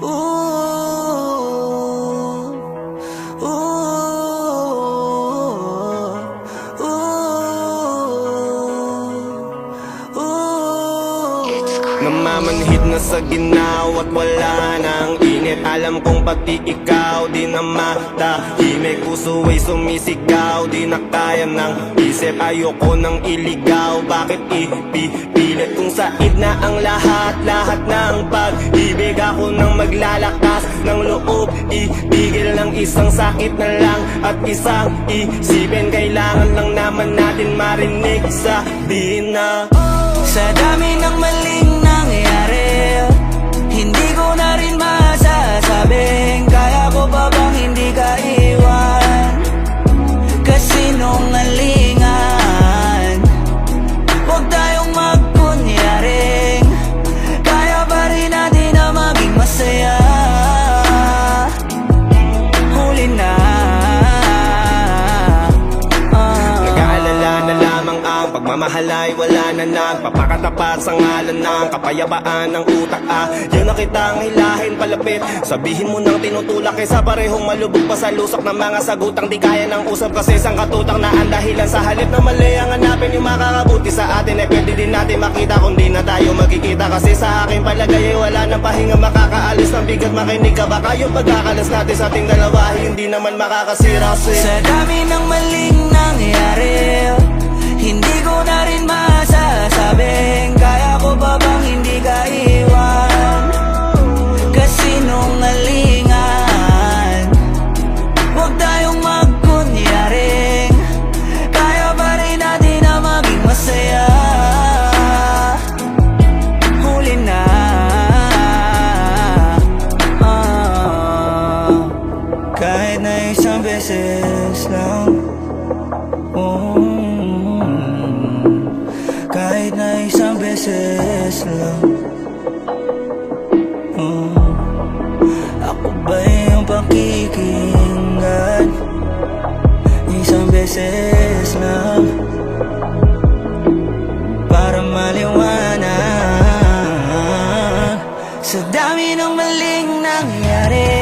ooh, ooh, ooh. Namamanhid na sa ginaw at wala nang init. Alam kong pati ikaw di na matahimik. Puso ay sumisigaw, di na kaya ng isip. Ayoko nang iligaw, bakit ipipilit? Kung said na ang lahat ng pag-ibig. Ako nang maglalakas ng loob, itigil ng isang sakit na lang at isang isipin. Kailangan lang naman natin marinig, sabihin na sa dami ng maling nangyari, hindi ko na rin masasabing kaya ko pa bang hindi ka iwan. Kasinungalingan, huwag tayong magkunyaring kaya pa rin natin na maging masaya. Huli na, nag-aalala na lamang ang pagmamahalay, wala na nagpapakatapat sa ngalan ng kapayapaan ng utak. Yun na kitang hilahin palapit, sabihin mo nang tinutulak kaysa parehong malubog pa sa lusok ng mga sagutang di kaya ng usap. Kasi isang katutang na ang dahilan sa halip na mali ang hanapin yung makakabuti sa atin. Eh pwede din natin makita kung di na tayo magkikita. Kasi sa aking palagay ay wala nang pahinga makakaalis ng bigat. Makinig ka baka yung pagkakalas natin sa ating dalawa hindi naman makakasira. Kasi sa dami ng maling nangyari, hindi ko na rin masasabing kaya ko pa bang hindi ka iwan. Kasinungalingan, huwag tayong magkunyaring kaya pa rin natin na maging masaya. Huli na, kahit na isang beses lang, kahit na isang beses lang. Ako ba yung pakikinggan? Isang beses lang para maliwanag. Sa dami ng maling nangyari,